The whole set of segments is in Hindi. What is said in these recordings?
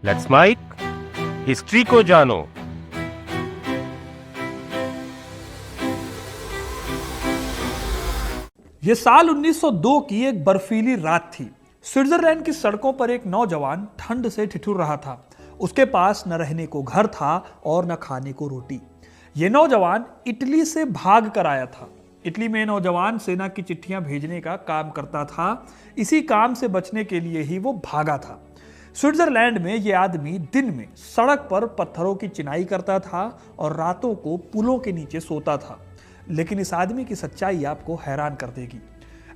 लेट्स माइक, हिस्ट्री को जानो। ये साल 1902 की एक बर्फीली रात थी। स्विट्जरलैंड की सड़कों पर एक नौजवान ठंड से ठिठुर रहा था। उसके पास न रहने को घर था और न खाने को रोटी। ये नौजवान इटली से भाग कर आया था। इटली में नौजवान सेना की चिट्ठियां भेजने का काम करता था। इसी काम से बचने के लिए ही वो भागा था। स्विट्जरलैंड में ये आदमी दिन में सड़क पर पत्थरों की चिनाई करता था और रातों को पुलों के नीचे सोता था। लेकिन इस आदमी की सच्चाई आपको हैरान कर देगी।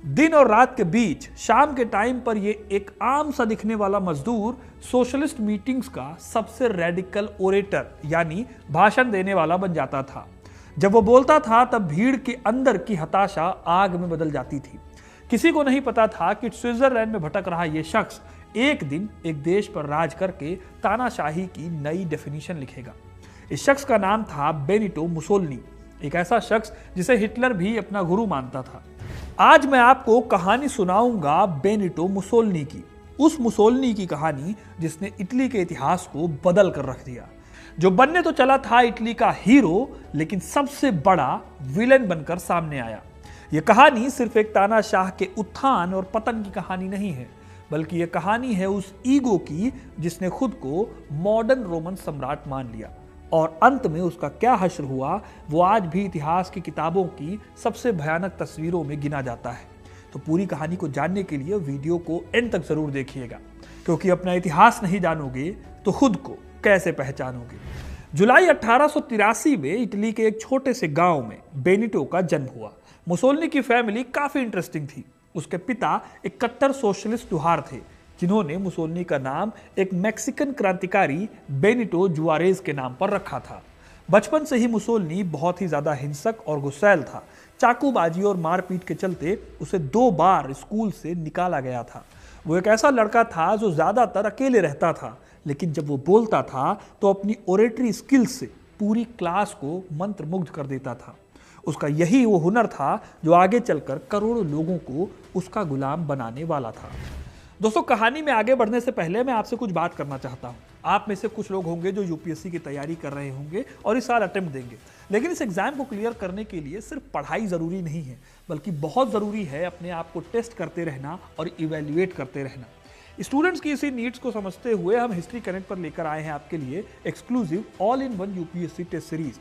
दिन और रात के बीच शाम के टाइम पर ये एक आम सा दिखने वाला मजदूर सोशलिस्ट मीटिंग्स का सबसे रेडिकल ओरेटर यानी भाषण देने वाला बन जाता था। जब वो बोलता था तब भीड़ के अंदर की हताशा आग में बदल जाती थी। किसी को नहीं पता था कि स्विट्जरलैंड में भटक रहा यह शख्स एक दिन एक देश पर राज करके तानाशाही की नई डेफिनेशन लिखेगा। इस शख्स का नाम था बेनिटो मुसोलिनी, एक ऐसा शख्स जिसे हिटलर भी अपना गुरु मानता था। आज मैं आपको कहानी सुनाऊंगा बेनिटो मुसोलिनी की, उस मुसोलिनी की कहानी जिसने इटली के इतिहास को बदल कर रख दिया, जो बनने तो चला था इटली का हीरो, लेकिन सबसे बड़ा विलेन बनकर सामने आया। यह कहानी सिर्फ एक तानाशाह के उत्थान और पतन की कहानी नहीं है, बल्कि यह कहानी है उस ईगो की जिसने खुद को मॉडर्न रोमन सम्राट मान लिया और अंत में उसका क्या हश्र हुआ वो आज भी इतिहास की किताबों की सबसे भयानक तस्वीरों में गिना जाता है। तो पूरी कहानी को जानने के लिए वीडियो को एंड तक जरूर देखिएगा, क्योंकि अपना इतिहास नहीं जानोगे तो खुद को कैसे पहचानोगे। जुलाई 1883 में इटली के एक छोटे से गांव में बेनिटो का जन्म हुआ। मुसोलिनी की फैमिली काफी इंटरेस्टिंग थी। उसके पिता एक कट्टर सोशलिस्ट लुहार थे, जिन्होंने मुसोलिनी का नाम एक मैक्सिकन क्रांतिकारी बेनिटो जुआरेज के नाम पर रखा था। बचपन से ही मुसोलिनी बहुत ही ज्यादा हिंसक और गुस्सैल था। चाकूबाजी और मारपीट के चलते उसे 2 बार स्कूल से निकाला गया था। वो एक ऐसा लड़का था जो ज्यादातर अकेले रहता था, लेकिन जब वो बोलता था तो अपनी ओरेटरी स्किल्स से पूरी क्लास को मंत्रमुग्ध कर देता था। उसका यही वो हुनर था जो आगे चलकर करोड़ों लोगों को उसका गुलाम बनाने वाला था। दोस्तों, कहानी में आगे बढ़ने से पहले मैं आपसे कुछ बात करना चाहता हूं। आप में से कुछ लोग होंगे जो यूपीएससी की तैयारी कर रहे होंगे और इस साल अटेम्प्ट देंगे, लेकिन इस एग्जाम को क्लियर करने के लिए सिर्फ पढ़ाई जरूरी नहीं है, बल्कि बहुत जरूरी है अपने आप को टेस्ट करते रहना और इवेल्युएट करते रहना। स्टूडेंट्स की इसी नीड्स को समझते हुए हम हिस्ट्री कनेक्ट पर लेकर आए हैं आपके लिए exclusive all in one UPSC test series.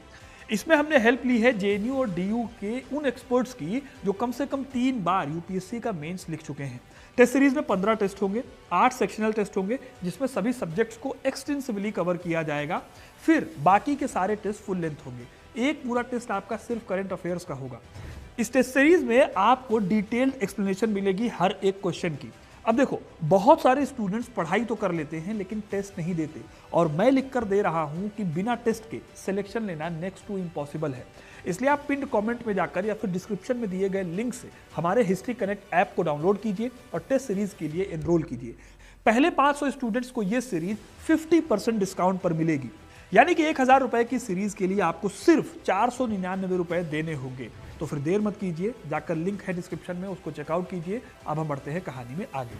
इसमें हमने हेल्प ली है जेएनयू और डीयू के उन एक्सपर्ट्स की जो कम से कम 3 बार यूपीएससी का मेंस लिख चुके हैं। टेस्ट सीरीज में 15 टेस्ट होंगे, 8 सेक्शनल टेस्ट होंगे, जिसमें सभी सब्जेक्ट्स को एक्सटेंसिवली कवर किया जाएगा। फिर बाकी के सारे टेस्ट फुल लेंथ होंगे। एक पूरा टेस्ट आपका सिर्फ करंट अफेयर्स का होगा। इस टेस्ट सीरीज में आपको डिटेल्ड एक्सप्लेनेशन मिलेगी हर एक क्वेश्चन की। अब देखो, बहुत सारे स्टूडेंट्स पढ़ाई तो कर लेते हैं लेकिन टेस्ट नहीं देते, और मैं लिख कर दे रहा हूं कि बिना टेस्ट के सिलेक्शन लेना नेक्स्ट टू इम्पॉसिबल है। इसलिए आप पिन कमेंट में जाकर या फिर डिस्क्रिप्शन में दिए गए लिंक से हमारे हिस्ट्री कनेक्ट ऐप को डाउनलोड कीजिए और टेस्ट सीरीज के लिए एनरोल कीजिए। पहले 500 स्टूडेंट्स को यह सीरीज 50% डिस्काउंट पर मिलेगी, यानी कि 1000 रुपए की सीरीज के लिए आपको सिर्फ 499 रुपए देने होंगे। तो फिर देर मत कीजिए, जाकर लिंक है डिस्क्रिप्शन में, उसको चेकआउट कीजिए। अब हम बढ़ते हैं कहानी में आगे।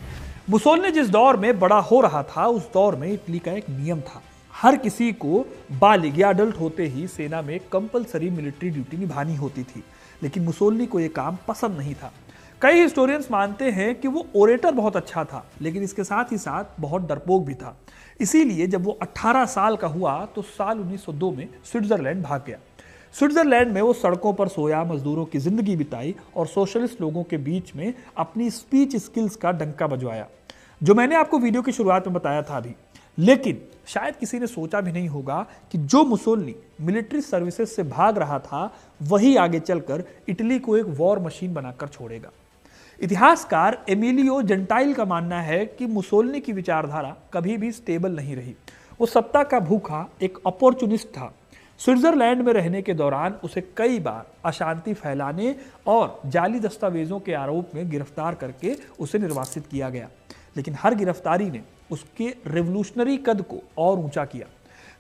मुसोलिनी जिस दौर में बड़ा हो रहा था, उस दौर में इटली का एक नियम था। हर किसी को बालिग या अडल्ट होते ही सेना में कंपलसरी मिलिट्री ड्यूटी निभानी होती थी, लेकिन मुसोलिनी को यह काम पसंद नहीं था। कई हिस्टोरियंस मानते हैं कि वो ओरेटर बहुत अच्छा था, लेकिन इसके साथ ही साथ बहुत डरपोक भी था। इसीलिए जब वो 18 साल का हुआ तो साल 1902 में स्विट्जरलैंड भाग गया। स्विट्जरलैंड में वो सड़कों पर सोया, मजदूरों की जिंदगी बिताई और सोशलिस्ट लोगों के बीच में अपनी स्पीच स्किल्स का डंका बजवाया, जो मैंने आपको वीडियो की शुरुआत में बताया था अभी। लेकिन शायद किसी ने सोचा भी नहीं होगा कि जो मुसोलिनी मिलिट्री सर्विसेज से भाग रहा था, वही आगे चलकर इटली को एक वॉर मशीन बनाकर छोड़ेगा। इतिहासकार एमिलियो जेंटाइल का मानना है कि मुसोलिनी की विचारधारा कभी भी स्टेबल नहीं रही। वो सत्ता का भूखा एक अपॉर्चुनिस्ट था। स्विट्जरलैंड में रहने के दौरान उसे कई बार अशांति फैलाने और जाली दस्तावेजों के आरोप में गिरफ्तार करके उसे निर्वासित किया गया, लेकिन हर गिरफ्तारी ने उसके रेवोल्यूशनरी कद को और ऊंचा किया।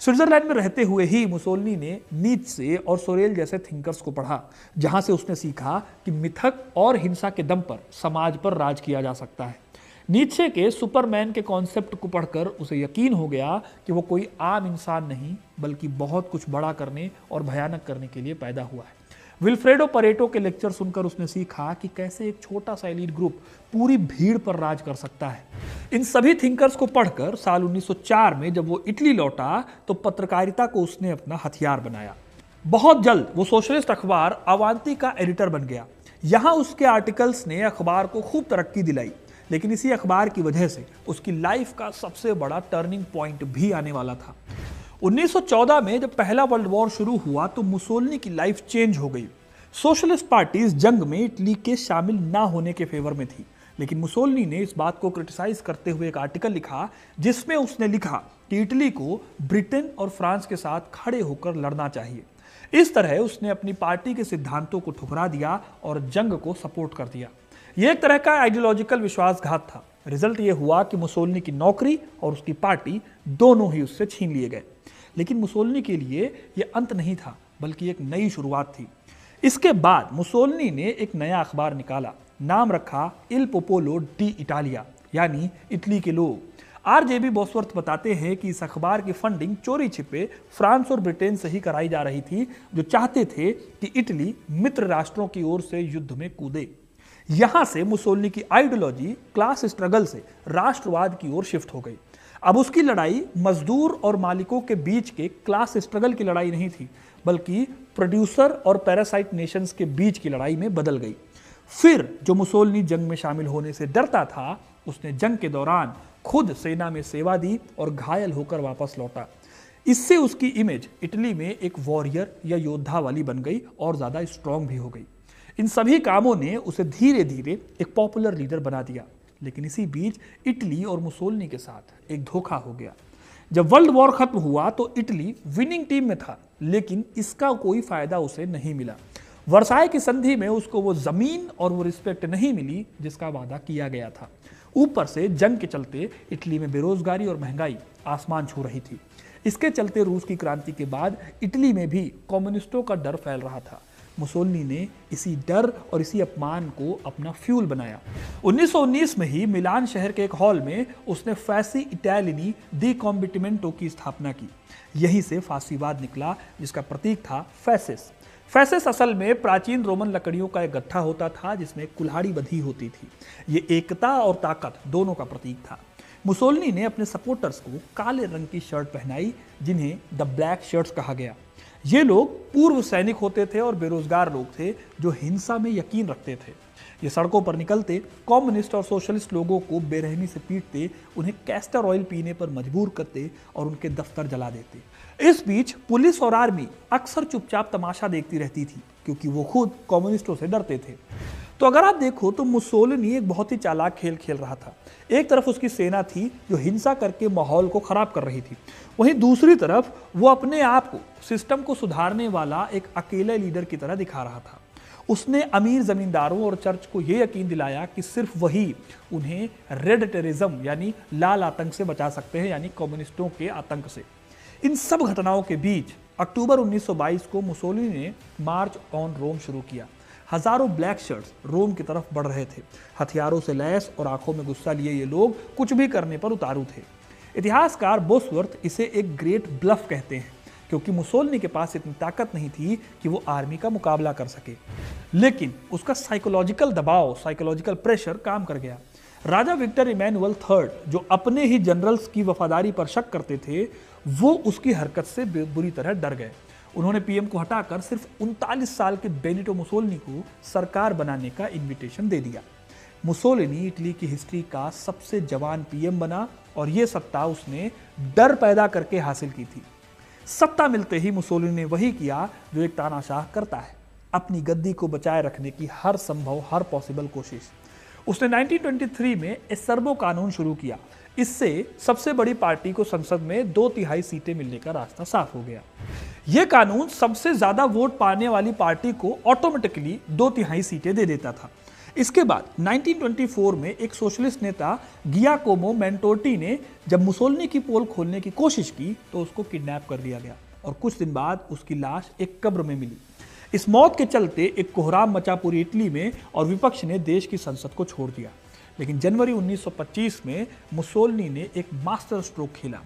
स्विट्जरलैंड में रहते हुए ही मुसोलिनी ने नीत्शे और सोरेल जैसे थिंकर्स को पढ़ा, जहां से उसने सीखा कि मिथक और हिंसा के दम पर समाज पर राज किया जा सकता है। नीचे के सुपरमैन के कॉन्सेप्ट को पढ़कर उसे यकीन हो गया कि वो कोई आम इंसान नहीं बल्कि बहुत कुछ बड़ा करने और भयानक करने के लिए पैदा हुआ है। विल्फ्रेडो परेटो के लेक्चर सुनकर उसने सीखा कि कैसे एक छोटा सा एलीट ग्रुप पूरी भीड़ पर राज कर सकता है। इन सभी थिंकर्स को पढ़कर साल 1904 में जब वो इटली लौटा तो पत्रकारिता को उसने अपना हथियार बनाया। बहुत जल्द वो सोशलिस्ट अखबार अवांती का एडिटर बन गया। यहां उसके आर्टिकल्स ने अखबार को खूब तरक्की दिलाई, लेकिन इसी अखबार की वजह से उसकी लाइफ का सबसे बड़ा टर्निंग पॉइंट भी आने वाला था। 1914 में जब पहला वर्ल्ड वॉर शुरू हुआ तो मुसोलिनी की लाइफ चेंज हो गई। सोशलिस्ट पार्टी इस जंग में इटली के शामिल ना होने के फेवर में थी, लेकिन मुसोलिनी ने इस बात को क्रिटिसाइज करते हुए एक आर्टिकल लिखा जिसमें उसने लिखा कि इटली को ब्रिटेन और फ्रांस के साथ खड़े होकर लड़ना चाहिए। इस तरह उसने अपनी पार्टी के सिद्धांतों को ठुकरा दिया और जंग को सपोर्ट कर दिया। यह एक तरह का आइडियोलॉजिकल विश्वासघात था। रिजल्ट यह हुआ कि मुसोलिनी की नौकरी और उसकी पार्टी दोनों ही उससे छीन लिए गए। लेकिन मुसोलिनी के लिए यह अंत नहीं था, बल्कि एक नई शुरुआत थी। इसके बाद मुसोलिनी ने एक नया अखबार निकाला, नाम रखा इल पोपोलो डी इटालिया, यानी इटली के लोग। आरजेबी बॉसवर्थ बताते हैं कि इस अखबार की फंडिंग चोरी छिपे फ्रांस और ब्रिटेन से ही कराई जा रही थी, जो चाहते थे कि इटली मित्र राष्ट्रों की ओर से युद्ध में कूदे। यहां से मुसोलिनी की आइडियोलॉजी क्लास स्ट्रगल से राष्ट्रवाद की ओर शिफ्ट हो गई। अब उसकी लड़ाई मजदूर और मालिकों के बीच के क्लास स्ट्रगल की लड़ाई नहीं थी, बल्कि प्रोड्यूसर और पैरासाइट नेशंस के बीच की लड़ाई में बदल गई। फिर जो मुसोलिनी जंग में शामिल होने से डरता था, उसने जंग के दौरान खुद सेना में सेवा दी और घायल होकर वापस लौटा। इससे उसकी इमेज इटली में एक वॉरियर या योद्धा वाली बन गई और ज्यादा स्ट्रांग भी हो गई। इन सभी कामों ने उसे धीरे धीरे एक पॉपुलर लीडर बना दिया। लेकिन इसी बीच इटली और मुसोलिनी के साथ एक धोखा हो गया। जब वर्ल्ड वॉर खत्म हुआ तो इटली विनिंग टीम में था, लेकिन इसका कोई फायदा उसे नहीं मिला। वर्साय की संधि में उसको वो जमीन और वो रिस्पेक्ट नहीं मिली जिसका वादा किया गया था। ऊपर से जंग के चलते इटली में बेरोजगारी और महंगाई आसमान छू रही थी। इसके चलते रूस की क्रांति के बाद इटली में भी कम्युनिस्टों का डर फैल रहा था। मुसोलिनी ने इसी डर और इसी अपमान को अपना फ्यूल बनाया। 1919 में ही मिलान शहर के एक हॉल में उसने फैसी इटैलिनी दी कॉम्बिटिमेंटो की स्थापना की। यहीं से फांसीवाद निकला, जिसका प्रतीक था फैसिस। फैसिस असल में प्राचीन रोमन लकड़ियों का एक गट्ठा होता था जिसमें कुल्हाड़ी बंधी होती थी। ये एकता और ताकत दोनों का प्रतीक था। मुसोलिनी ने अपने सपोर्टर्स को काले रंग की शर्ट पहनाई, जिन्हें द ब्लैक शर्ट्स कहा गया। ये लोग पूर्व सैनिक होते थे और बेरोजगार लोग थे जो हिंसा में यकीन रखते थे। ये सड़कों पर निकलते, कम्युनिस्ट और सोशलिस्ट लोगों को बेरहमी से पीटते, उन्हें कैस्टर ऑयल पीने पर मजबूर करते और उनके दफ्तर जला देते। इस बीच पुलिस और आर्मी अक्सर चुपचाप तमाशा देखती रहती थी, क्योंकि वो खुद कम्युनिस्टों से डरते थे। तो अगर आप देखो तो मुसोलिनी एक बहुत ही चालाक खेल खेल रहा था। एक तरफ उसकी सेना थी जो हिंसा करके माहौल को खराब कर रही थी, वहीं दूसरी तरफ वो अपने आप को सिस्टम को सुधारने वाला एक अकेले लीडर की तरह दिखा रहा था। उसने अमीर जमींदारों और चर्च को यह यकीन दिलाया कि सिर्फ वही उन्हें रेड टेररिज्म यानी लाल आतंक से बचा सकते हैं, यानी कम्युनिस्टों के आतंक से। इन सब घटनाओं के बीच अक्टूबर 1922 को मुसोलिनी ने मार्च ऑन रोम शुरू किया। हजारों ब्लैक शर्ट्स रोम की तरफ बढ़ रहे थे। हथियारों से लैस और आंखों में गुस्सा लिए ये लोग कुछ भी करने पर उतारू थे। इतिहासकार बोसवर्थ इसे एक ग्रेट ब्लफ कहते हैं, क्योंकि मुसोलिनी के पास इतनी ताकत नहीं थी कि वो आर्मी का मुकाबला कर सके, लेकिन उसका साइकोलॉजिकल दबाव, साइकोलॉजिकल प्रेशर काम कर गया। राजा विक्टर इमैनुअल थर्ड, जो अपने ही जनरल्स की वफादारी पर शक करते थे, वो उसकी हरकत से बुरी तरह डर गए। उन्होंने पीएम को हटाकर सिर्फ 39 साल के बेनिटो मुसोलिनी को सरकार बनाने का इन्विटेशन दे दिया। मुसोलिनी इटली की हिस्ट्री का सबसे जवान पीएम बना और यह सत्ता उसने डर पैदा करके हासिल की थी। सत्ता मिलते ही मुसोलिनी ने वही किया जो एक तानाशाह करता है, अपनी गद्दी को बचाए रखने की हर संभव, हर पॉसिबल कोशिश। उसने 1923 में एसर्बो कानून शुरू किया। इससे सबसे बड़ी पार्टी को संसद में 2/3 सीटें मिलने का रास्ता साफ हो गया। यह कानून सबसे ज्यादा वोट पाने वाली पार्टी को ऑटोमेटिकली 2/3 सीटें दे देता था। इसके बाद 1924 में एक सोशलिस्ट नेता गियाकोमो मेंटोटी ने जब मुसोलिनी की पोल खोलने की कोशिश की तो उसको किडनैप कर लिया गया और कुछ दिन बाद उसकी लाश एक कब्र में मिली। इस मौत के चलते एक कोहराम मचा पूरी इटली में और विपक्ष ने देश की संसद को छोड़ दिया। लेकिन जनवरी 1925 में मुसोलिनी ने एक मास्टर स्ट्रोक खेला।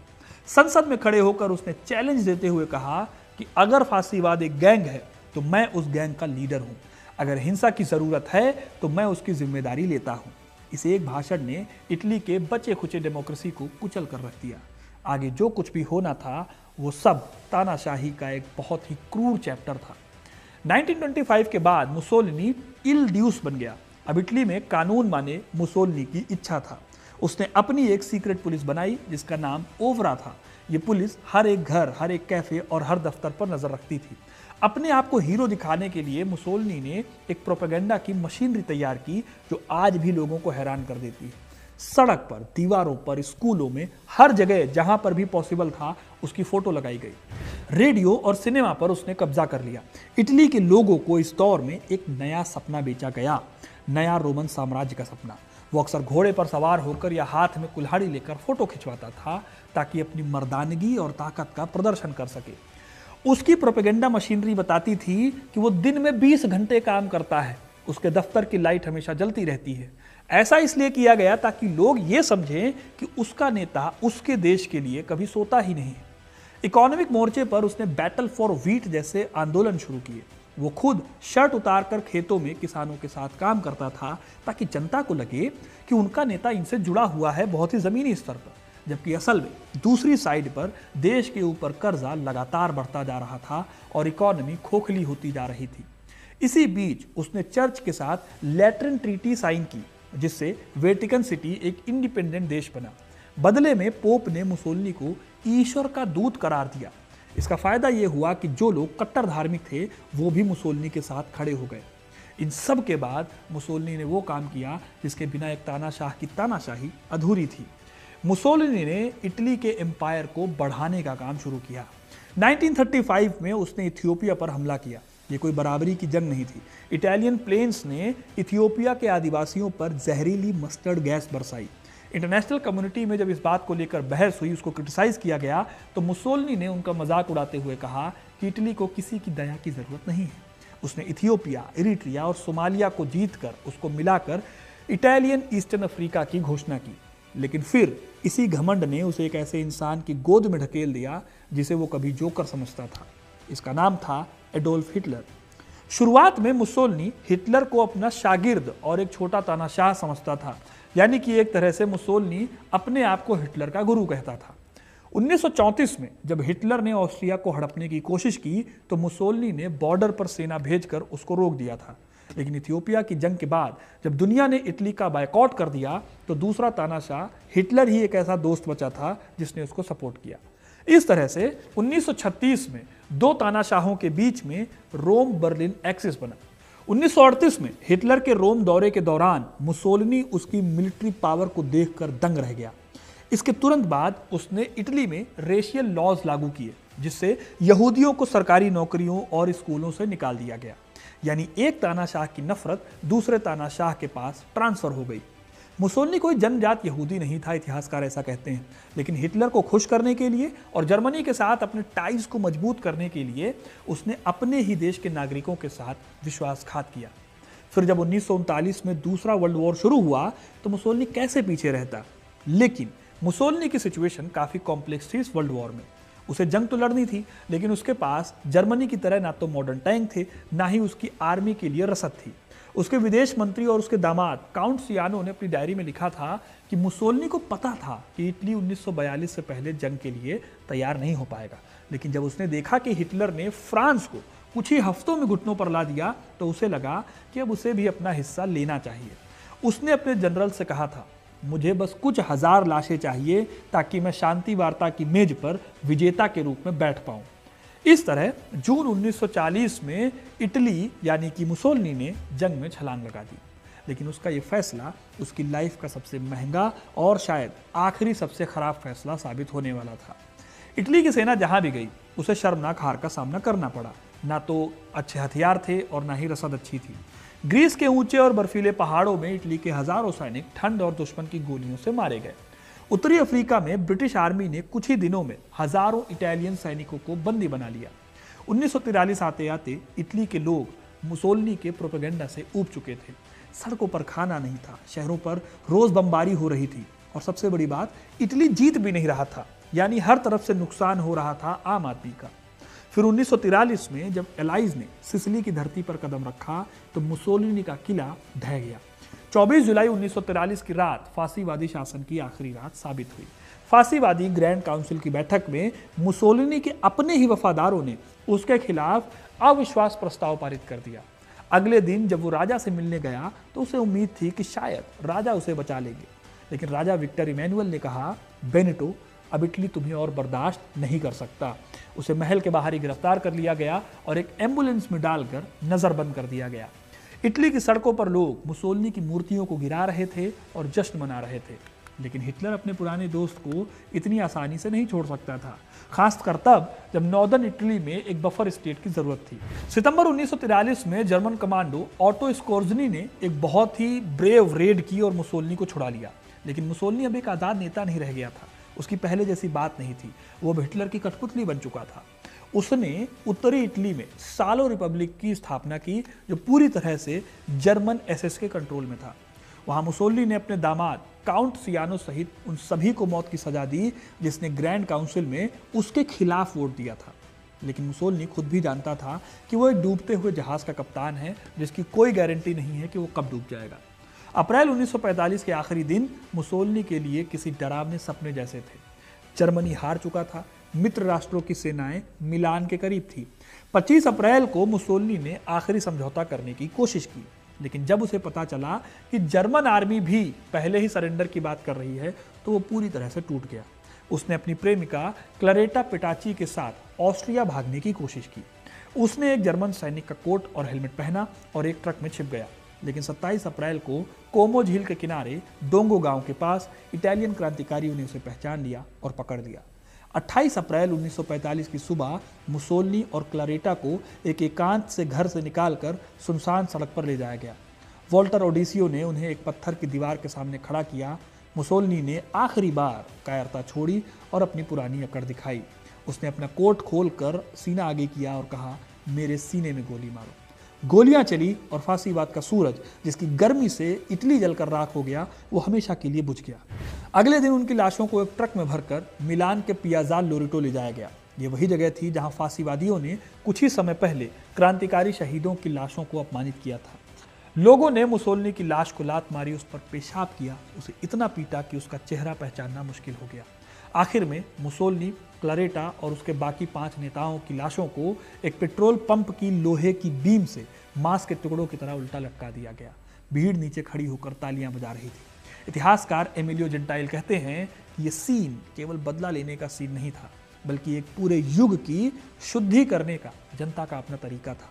संसद में खड़े होकर उसने चैलेंज देते हुए कहा कि अगर फांसीवाद एक गैंग है तो मैं उस गैंग का लीडर हूं। अगर हिंसा की जरूरत है तो मैं उसकी जिम्मेदारी लेता हूं। इस एक भाषण ने इटली के बचे खुचे डेमोक्रेसी को कुचल कर रख दिया। आगे जो कुछ भी होना था वो सब तानाशाही का एक बहुत ही क्रूर चैप्टर था। 1925 के बाद मुसोलिनी इल ड्यूस बन गया। अब इटली में कानून माने मुसोलिनी की इच्छा था। उसने अपनी एक सीक्रेट पुलिस बनाई जिसका नाम ओवरा था। ये पुलिस हर एक घर, हर एक कैफे और हर दफ्तर पर नजर रखती थी। अपने आप को हीरो दिखाने के लिए मुसोलिनी ने एक प्रोपेगेंडा की मशीनरी तैयार की जो आज भी लोगों को हैरान कर देती है। सड़क पर, दीवारों पर, स्कूलों में, हर जगह जहां पर भी पॉसिबल था उसकी फोटो लगाई गई। रेडियो और सिनेमा पर उसने कब्जा कर लिया। इटली के लोगों को इस दौर में एक नया सपना बेचा गया, नया रोमन साम्राज्य का सपना। वो अक्सर घोड़े पर सवार होकर या हाथ में कुल्हाड़ी लेकर फोटो खिंचवाता था ताकि अपनी मर्दानगी और ताकत का प्रदर्शन कर सके। उसकी प्रोपेगेंडा मशीनरी बताती थी कि वो दिन में 20 घंटे काम करता है। उसके दफ्तर की लाइट हमेशा जलती रहती है। ऐसा इसलिए किया गया ताकि लोग ये समझें कि उसका नेता उसके देश के लिए कभी सोता ही नहीं है। इकोनॉमिक मोर्चे पर उसने बैटल फॉर व्हीट जैसे आंदोलन शुरू किए। वो खुद शर्ट उतारकर खेतों में किसानों के साथ काम करता था ताकि जनता को लगे कि उनका नेता इनसे जुड़ा हुआ है बहुत ही जमीनी स्तर पर, जबकि असल में दूसरी साइड पर देश के ऊपर कर्जा लगातार बढ़ता जा रहा था और इकोनॉमी खोखली होती जा रही थी। इसी बीच उसने चर्च के साथ लैटरन ट्रीटी साइन की जिससे वेटिकन सिटी एक इंडिपेंडेंट देश बना। बदले में पोप ने मुसोलिनी को ईश्वर का दूत करार दिया। इसका फायदा यह हुआ कि जो लोग कट्टर धार्मिक थे वो भी मुसोलिनी के साथ खड़े हो गए। इन सब के बाद मुसोलिनी ने वो काम किया जिसके बिना एक तानाशाह की तानाशाही अधूरी थी। मुसोलिनी ने इटली के एम्पायर को बढ़ाने का काम शुरू किया। 1935 में उसने इथियोपिया पर हमला किया। ये कोई बराबरी की जंग नहीं थी। इटालियन प्लेन्स ने इथियोपिया के आदिवासियों पर जहरीली मस्टर्ड गैस बरसाई। इंटरनेशनल कम्युनिटी में जब इस बात को लेकर बहस हुई, उसको क्रिटिसाइज किया गया, तो मुसोलिनी ने उनका मजाक उड़ाते हुए कहा कि इटली को किसी की दया की जरूरत नहीं है। उसने इथियोपिया, इरिट्रिया और सोमालिया को जीतकर उसको मिलाकर इटालियन ईस्टर्न अफ्रीका की घोषणा की। लेकिन फिर इसी घमंड ने उसे एक ऐसे इंसान की गोद में ढकेल दिया जिसे वो कभी जोकर समझता था। इसका नाम था एडोल्फ हिटलर। शुरुआत में मुसोलिनी हिटलर को अपना शागिर्द और एक छोटा तानाशाह समझता था, यानी कि एक तरह से मुसोलिनी अपने आप को हिटलर का गुरु कहता था। 1934 में जब हिटलर ने ऑस्ट्रिया को हड़पने की कोशिश की तो मुसोलिनी ने बॉर्डर पर सेना भेजकर उसको रोक दिया था। लेकिन इथियोपिया की जंग के बाद जब दुनिया ने इटली का बायकॉट कर दिया तो दूसरा तानाशाह हिटलर ही एक ऐसा दोस्त बचा था जिसने उसको सपोर्ट किया। इस तरह से 1936 में दो तानाशाहों के बीच में रोम बर्लिन एक्सिस बना। 1938 में हिटलर के रोम दौरे के दौरान मुसोलिनी उसकी मिलिट्री पावर को देखकर दंग रह गया। इसके तुरंत बाद उसने इटली में रेशियल लॉज लागू किए जिससे यहूदियों को सरकारी नौकरियों और स्कूलों से निकाल दिया गया। यानी एक तानाशाह की नफरत दूसरे तानाशाह के पास ट्रांसफर हो गई। मुसोलिनी कोई जन्मजात यहूदी नहीं था, इतिहासकार ऐसा कहते हैं, लेकिन हिटलर को खुश करने के लिए और जर्मनी के साथ अपने टाइज को मजबूत करने के लिए उसने अपने ही देश के नागरिकों के साथ विश्वासघात किया। फिर जब 1939 में दूसरा वर्ल्ड वॉर शुरू हुआ तो मुसोलिनी कैसे पीछे रहता। लेकिन मुसोलिनी की सिचुएशन काफी कॉम्प्लेक्स थी इस वर्ल्ड वॉर में। उसे जंग तो लड़नी थी, लेकिन उसके पास जर्मनी की तरह ना तो मॉडर्न टैंक थे, ना ही उसकी आर्मी के लिए रसद थी। उसके विदेश मंत्री और उसके दामाद काउंट सियानो ने अपनी डायरी में लिखा था कि मुसोलिनी को पता था कि इटली 1942 से पहले जंग के लिए तैयार नहीं हो पाएगा। लेकिन जब उसने देखा कि हिटलर ने फ्रांस को कुछ ही हफ्तों में घुटनों पर ला दिया तो उसे लगा कि अब उसे भी अपना हिस्सा लेना चाहिए। उसने अपने जनरल से कहा था, मुझे बस कुछ हजार लाशें चाहिए ताकि मैं शांति वार्ता की मेज पर विजेता के रूप में बैठ पाऊं। इस तरह जून 1940 में इटली यानी कि मुसोलिनी ने जंग में छलांग लगा दी। लेकिन उसका यह फैसला उसकी लाइफ का सबसे महंगा और शायद आखिरी सबसे खराब फैसला साबित होने वाला था। इटली की सेना जहां भी गई उसे शर्मनाक हार का सामना करना पड़ा। ना तो अच्छे हथियार थे और ना ही रसद अच्छी थी। ग्रीस के ऊंचे और बर्फीले पहाड़ों में इटली के हजारों सैनिक ठंड और दुश्मन की गोलियों से मारे गए। उत्तरी अफ्रीका में ब्रिटिश आर्मी ने कुछ ही दिनों में हजारों इटालियन सैनिकों को बंदी बना लिया। 1943 आते आते इटली के लोग मुसोलिनी के प्रोपेगेंडा से ऊब चुके थे। सड़कों पर खाना नहीं था, शहरों पर रोज बमबारी हो रही थी और सबसे बड़ी बात, इटली जीत भी नहीं रहा था, यानी हर तरफ से नुकसान हो रहा था आम आदमी का। फिर 1943 में जब एलाइज ने सिसिली की धरती पर कदम रखा तो मुसोलिनी का किला ढह गया। 24 जुलाई 1943 की रात फांसीवादी शासन की आखिरी रात साबित हुई। फांसीवादी ग्रैंड काउंसिल की बैठक में मुसोलिनी के अपने ही वफादारों ने उसके खिलाफ अविश्वास प्रस्ताव पारित कर दिया। अगले दिन जब वो राजा से मिलने गया तो उसे उम्मीद थी कि शायद राजा उसे बचा लेंगे, लेकिन राजा विक्टर इमैनुअल ने कहा, बेनेटो, अब इटली तुम्हें और बर्दाश्त नहीं कर सकता। उसे महल के बाहर ही गिरफ्तार कर लिया गया और एक एम्बुलेंस में डालकर नजरबंद कर दिया गया। इटली की सड़कों पर लोग मुसोलिनी की मूर्तियों को गिरा रहे थे और जश्न मना रहे थे, लेकिन हिटलर अपने पुराने दोस्त को इतनी आसानी से नहीं छोड़ सकता था, खासकर तब जब नॉर्दर्न इटली में एक बफर स्टेट की जरूरत थी। सितंबर 1943 में जर्मन कमांडो ऑटो स्कोर्जनी ने एक बहुत ही ब्रेव रेड की और मुसोलिनी को छुड़ा लिया, लेकिन मुसोलिनी अब एक आजाद नेता नहीं रह गया था। उसकी पहले जैसी बात नहीं थी, वो अब हिटलर की कठपुतली बन चुका था। उसने उत्तरी इटली में सालो रिपब्लिक की स्थापना की, जो पूरी तरह से जर्मन एसएस के कंट्रोल में था। वहां मुसोलिनी ने अपने दामाद काउंट सियानो सहित उन सभी को मौत की सजा दी जिसने ग्रैंड काउंसिल में उसके खिलाफ वोट दिया था। लेकिन मुसोलिनी खुद भी जानता था कि वो एक डूबते हुए जहाज का कप्तान है जिसकी कोई गारंटी नहीं है कि वो कब डूब जाएगा। अप्रैल 1945 के आखिरी दिन मुसोलिनी के लिए किसी डरावने सपने जैसे थे। जर्मनी हार चुका था, मित्र राष्ट्रों की सेनाएं मिलान के करीब थी। 25 अप्रैल को मुसोलिनी ने आखिरी समझौता करने की कोशिश की, लेकिन जब उसे पता चला कि जर्मन आर्मी भी पहले ही सरेंडर की बात कर रही है तो वो पूरी तरह से टूट गया। उसने अपनी प्रेमिका क्लरेटा पेटाची के साथ ऑस्ट्रिया भागने की कोशिश की। उसने एक जर्मन सैनिक का कोट और हेलमेट पहना और एक ट्रक में छिप गया, लेकिन 27 अप्रैल को कोमो झील के किनारे डोंगो गांव के पास इटालियन क्रांतिकारियों ने उसे पहचान लिया और पकड़ लिया। 28 अप्रैल 1945 की सुबह मुसोलिनी और क्लरेटा को एक एकांत से घर से निकालकर सुनसान सड़क पर ले जाया गया। वॉल्टर ओडिसियो ने उन्हें एक पत्थर की दीवार के सामने खड़ा किया। मुसोलिनी ने आखिरी बार कायरता छोड़ी और अपनी पुरानी अकड़ दिखाई। उसने अपना कोट खोलकर सीना आगे किया और कहा, मेरे सीने में गोली मारो। गोलियां चली और फांसीवाद का सूरज, जिसकी गर्मी से इटली जलकर राख हो गया, वो हमेशा के लिए बुझ गया। अगले दिन उनकी लाशों को एक ट्रक में भरकर मिलान के पियाज़ा लोरेटो ले जाया गया। ये वही जगह थी जहां फांसीवादियों ने कुछ ही समय पहले क्रांतिकारी शहीदों की लाशों को अपमानित किया था। लोगों ने मुसोलिनी की लाश को लात मारी, उस पर पेशाब किया, उसे इतना पीटा कि उसका चेहरा पहचानना मुश्किल हो गया। आखिर में मुसोलिनी, क्लरेटा और उसके बाकी 5 नेताओं की लाशों को एक पेट्रोल पंप की लोहे की बीम से मांस के टुकड़ों की तरह उल्टा लटका दिया गया। भीड़ नीचे खड़ी होकर तालियां बजा रही थी। इतिहासकार एमिलियो जेंटाइल कहते हैं कि ये सीन केवल बदला लेने का सीन नहीं था, बल्कि एक पूरे युग की शुद्धि करने का जनता का अपना तरीका था।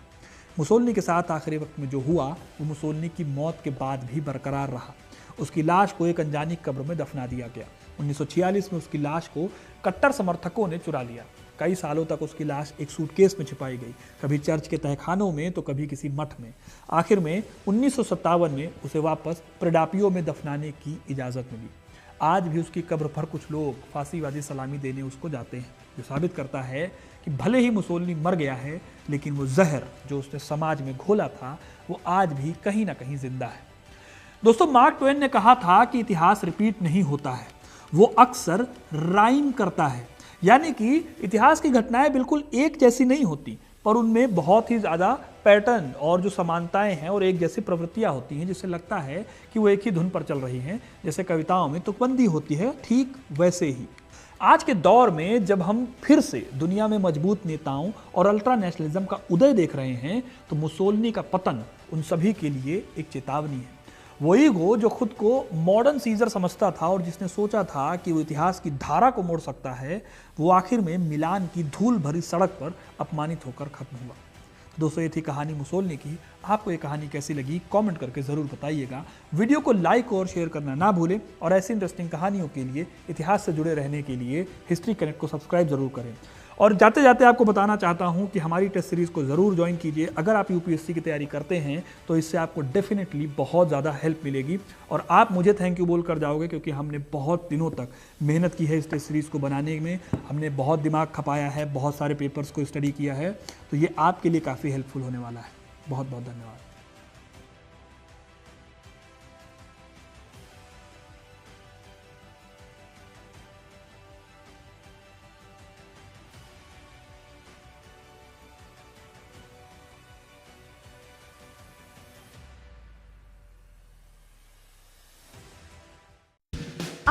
मुसोलिनी के साथ आखिरी वक्त में जो हुआ वो मुसोलिनी की मौत के बाद भी बरकरार रहा। उसकी लाश को एक अनजानी कब्र में दफना दिया गया। 1946 में उसकी लाश को कट्टर समर्थकों ने चुरा लिया। कई सालों तक उसकी लाश एक सूटकेस में छिपाई गई, कभी चर्च के तहखानों में तो कभी किसी मठ में। आखिर में 1957 में उसे वापस प्रेडापियो में दफनाने की इजाज़त मिली। आज भी उसकी कब्र पर कुछ लोग फांसीवादी सलामी देने उसको जाते हैं, जो साबित करता है कि भले ही मुसोलिनी मर गया है, लेकिन वो जहर जो उसने समाज में घोला था वो आज भी कहीं ना कहीं जिंदा है। दोस्तों, मार्क ट्वेन ने कहा था कि इतिहास रिपीट नहीं होता है, वो अक्सर राइम करता है। यानी कि इतिहास की घटनाएं बिल्कुल एक जैसी नहीं होती, पर उनमें बहुत ही ज़्यादा पैटर्न और जो समानताएं हैं और एक जैसी प्रवृत्तियां होती हैं, जिससे लगता है कि वो एक ही धुन पर चल रही हैं। जैसे कविताओं में तुकबंदी होती है, ठीक वैसे ही आज के दौर में जब हम फिर से दुनिया में मजबूत नेताओं और अल्ट्रा नेशनलिज्म का उदय देख रहे हैं, तो मुसोलिनी का पतन उन सभी के लिए एक चेतावनी है। वो ईगो जो खुद को मॉडर्न सीजर समझता था और जिसने सोचा था कि वो इतिहास की धारा को मोड़ सकता है, वो आखिर में मिलान की धूल भरी सड़क पर अपमानित होकर खत्म हुआ। दोस्तों, ये थी कहानी मुसोलिनी की। आपको ये कहानी कैसी लगी कमेंट करके ज़रूर बताइएगा। वीडियो को लाइक और शेयर करना ना भूलें और ऐसी इंटरेस्टिंग कहानियों के लिए, इतिहास से जुड़े रहने के लिए हिस्ट्री कनेक्ट को सब्सक्राइब जरूर करें। और जाते जाते आपको बताना चाहता हूं कि हमारी टेस्ट सीरीज़ को ज़रूर ज्वाइन कीजिए। अगर आप यूपीएससी की तैयारी करते हैं तो इससे आपको डेफिनेटली बहुत ज़्यादा हेल्प मिलेगी और आप मुझे थैंक यू बोल कर जाओगे, क्योंकि हमने बहुत दिनों तक मेहनत की है इस टेस्ट सीरीज़ को बनाने में। हमने बहुत दिमाग खपाया है, बहुत सारे पेपर्स को स्टडी किया है, तो ये आपके लिए काफ़ी हेल्पफुल होने वाला है। बहुत बहुत धन्यवाद।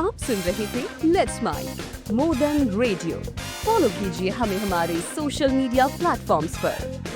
आप सुन रहे थे let's mind more than radio. Follow कीजिए हमें हमारे सोशल मीडिया प्लेटफॉर्म्स पर।